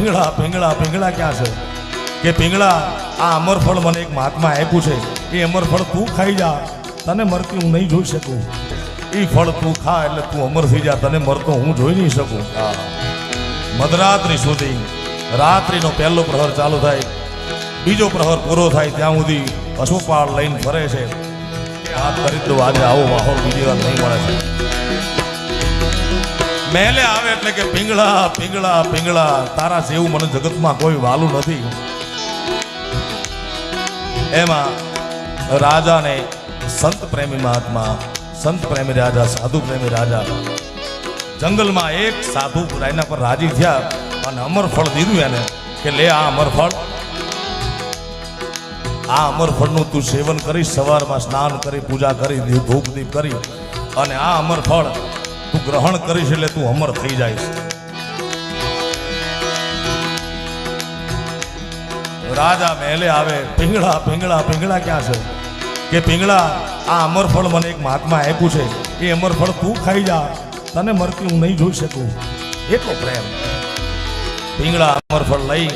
पिंगला पिंगला पिंगला क्या है कि पिंगला आ अमरफल મને એક મહાત્મા આપ્યું છે એ અમરફળ તું ખાઈ જા તને મરતી હું નહીં જોઈ શકું એ ફળ તું ખા એટલે તું અમર થઈ જા તને મરતો હું જોઈ નહીં શકું મધરાત્રિ સુધી રાત્રિનો પહેલો પ્રહર ચાલુ થાય બીજો પ્રહર પૂરો થાય ત્યાં સુધી અશ્વપાળ લઈને ફરે છે હાથ કરી દો આજે આવો માહોલ બીજી વાર નહીં મળે છે મેલે આવે એટલે કે પિંગળા પિંગળા પિંગળા તારા જેવું મને જગતમાં કોઈ વાલું નથી એમાં રાજાને સંત પ્રેમી મહાત્મા સંત પ્રેમી રાજા સાધુ પ્રેમી રાજા જંગલમાં એક સાધુ એના પર રાજી થયા અને અમરફળ દીધું એને કે લે આ અમરફળનું તું સેવન કરી સવારમાં સ્નાન કરી પૂજા કરી ધૂપ દીપ કરી અને આ અમરફળ તું ગ્રહણ કરીશ એટલે તું અમર થઈ જઈશ રાજા મહેલે આવે પિંગળા પિંગળા પિંગળા ક્યાં છે કે પિંગળા આ અમરફળ મને એક મહાત્મા આપ્યું છે એ અમરફળ તું ખાઈ જા તને મરતી હું નહીં જોઈ શકું એટલો પ્રેમ પિંગળા અમરફળ લઈ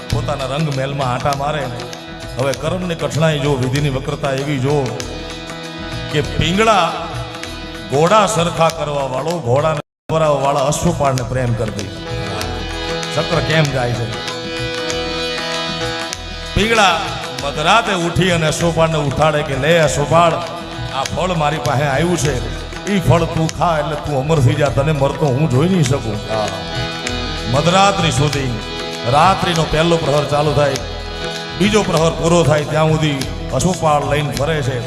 પોતાના રંગ મહેલમાં આંટા મારે હવે કર્મની કઠણાઈ જો વિધિની વક્રતા એવી જો કે પિંગળા ઘોડા સરખા કરવા વાળો ઘોડાને વરાવવા વાળા અશ્વપાળને પ્રેમ કરતી ચક્ર કેમ જાય છે પિંગળા મધરાતે ઉઠી અને અશ્વપાળને ઉઠાડે કે લે અશ્વપાળ આ ફળ મારી પાસે આવ્યું છે એ ફળ તું ખા એટલે તું અમર થઈ જા તને મરતો હું જોઈ નહીં શકું મધરાત્રિ સુધી રાત્રિનો પહેલો પ્રહર ચાલુ થાય બીજો પ્રહર પૂરો થાય ત્યાં સુધી અશ્વપાળ લઈને ફરે છે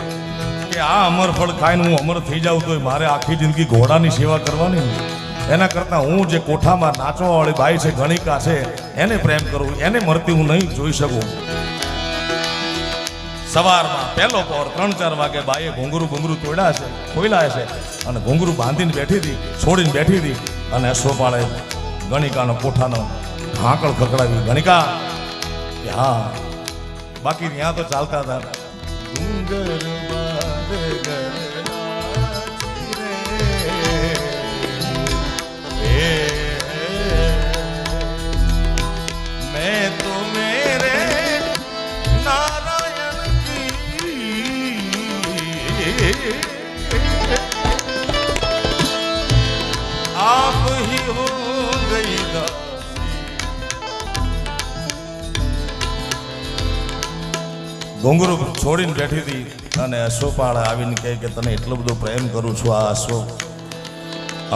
કે આ અમરફળ ખાઈને હું અમર થઈ જાઉં તો મારે આખી જિંદગી ઘોડાની સેવા કરવાની એના કરતાં હું જે કોઠામાં નાચવાવાળી બાઈ છે ગણિકા છે એને પ્રેમ કરું એને મરતી હું નહીં જોઈ શકું સવારમાં પહેલો પહોર 3-4 વાગે બાઈએ ઘૂંઘરું તોડ્યા છે ખોયલા છે અને ઘૂંઘરું બાંધીને બેઠી હતી છોડીને બેઠી હતી અને અશ્વપાળે ગણિકાનો કોઠાનો હાંકળ ખકડાવી ગણિકા કે હા બાકી ત્યાં તો ચાલતા હતા मैं तो मेरे नारायण की आप ही हो गई ઘૂંઘરું છોડીને બેઠી હતી અને અશ્વપાળ આવીને કહે કે તને એટલો બધો પ્રેમ કરું છું આ અશ્વ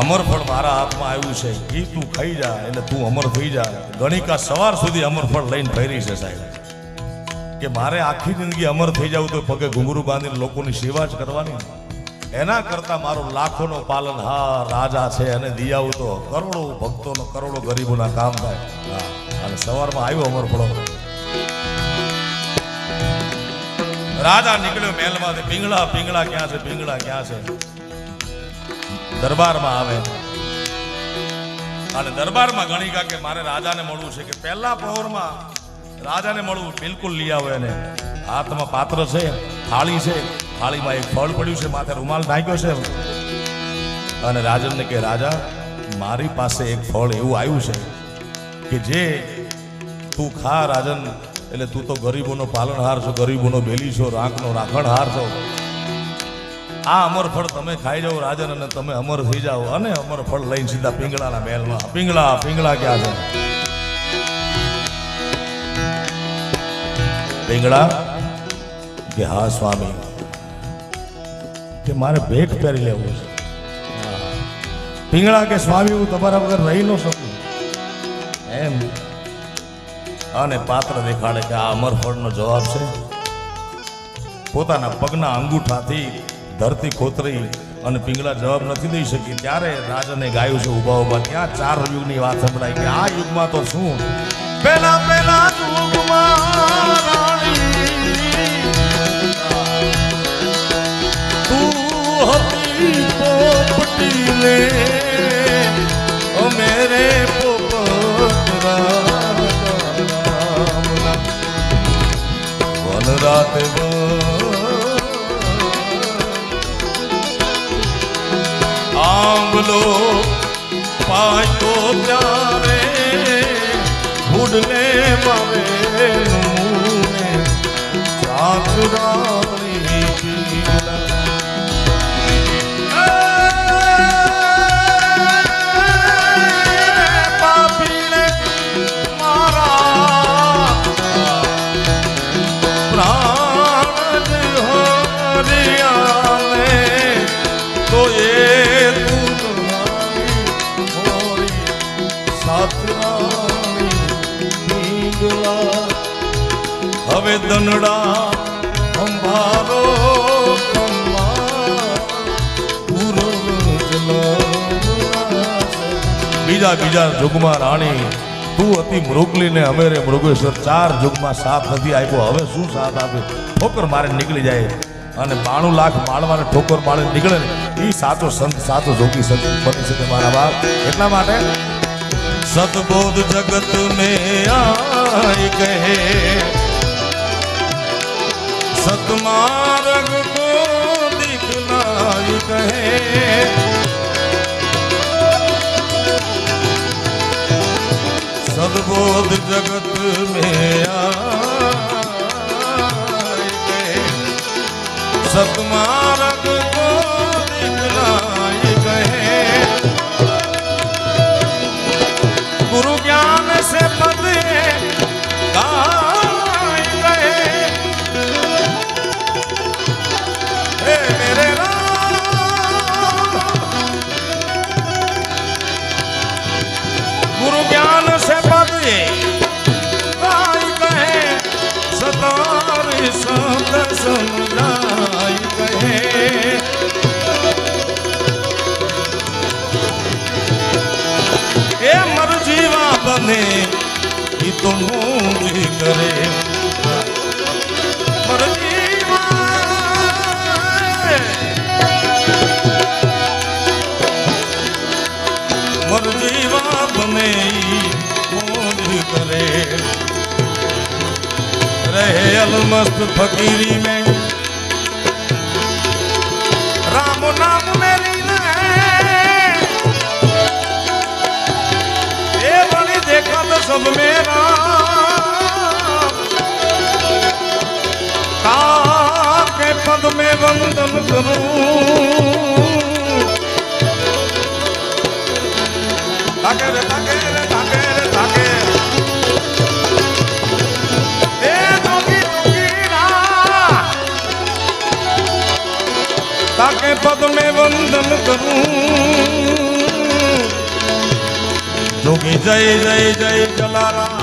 અમરફળ મારા હાથમાં આવ્યું છે એ તું ખાઈ જા એટલે તું અમર થઈ જા ગણિકા સવાર સુધી અમરફળ લઈને ફરી છે સાહેબ કે મારે આખી જિંદગી અમર થઈ જવું તો પગે ઘૂંઘરું બાંધીને લોકોની સેવા જ કરવાની એના કરતા મારો લાખોનો પાલનહાર રાજા છે અને દિયાવું તો કરોડો ભક્તોનો કરોડો ગરીબોના કામ થાય અને સવારમાં આવ્યો અમરફળો રાજા નીકળ્યો મહેલમાંથી પિંગળા પિંગળા ક્યાં છે પિંગળા ક્યાં છે દરબારમાં આવે અને દરબારમાં ગણિકા કે મારે રાજાને મળવું છે કે પહેલા પ્રહરમાં રાજાને મળવું બિલકુલ લઈ આવે એને હાથમાં પાત્ર છે થાળી છે થાળીમાં એક ફળ પડ્યું છે માથે રૂમાલ નાખ્યો છે અને રાજનને કે રાજા મારી પાસે એક ફળ એવું આવ્યું છે કે જે તું ખા રાજન એટલે તું તો ગરીબોનો પાલનહાર છો ગરીબોનો બેલી છો રાંકનો રાખણહાર છો આ અમરફળ તમે ખાઈ જાઓ રાજન અને તમે અમર થઈ જાઓ અને અમરફળ લઈને સીધા પિંગળાના મહેલમાં પિંગળા પિંગળા ક્યાં છે પિંગળા કે હા સ્વામી કે મારે ભેખ પહેરી લેવું છે પિંગળા કે સ્વામી હું તમારા વગર રહી ન શકું એમ અને પાત્ર દેખાડે કે આ અમરફળનો જવાબ છે પોતાના પગના અંગૂઠાથી ધરતી ખોતરી અને પિંગળા જવાબ નથી દઈ શકી ત્યારે રાજને ગાયું છે ઉભા ઉભા ત્યાં 4 યુગની વાત સંભળાય કે આ યુગમાં તો શું પેલા યુગમાં તું હતી પોપટી લે ઓ મેરે પોપટરા વન રાતે आंवलो पाई तो प्यारे ઉડલે મારે નમૂને સાચરાણી પીલા પાપીને મારા પ્રાણ હરિયાને તો એ હવે દનડા અંભારો બીજા બીજા જુગમાં રાણી તું હતી મૃગલી ને અમે રે મૃગેશ્વર 4 જુગમાં સાથ નથી આપ્યો હવે શું સાથ આપે ઠોકર મારે નીકળી જાય અને 92 લાખ માળવાને ઠોકર મારે નીકળે ને એ સાચો સંત સાચો જોગી સંત બની શકે મારા બાપ એટલા માટે सतबोध जगत में आई कहे सतमार्ग को दिखलाई कहे सतबोध जगत में आई कहे सतमार्ग को दिखलाई कहे गुरु ज्ञान से पद गाय गए हे मेरे राम गुरु ज्ञान से पद गाय गए सतारी संत समझाई गए मर जीवा बने कि तुम जी करे मर जीवा बने मोज करे रहे अलमस्त फकीरी में राम नाम मेरी देखा तो सब मेरा के पद में वंदन करूं ताके रे ताके रे ताके रे ताके ए जोगी जोगीरा ताके पद में वंदन करूं जोगी जय जय जय जलाराम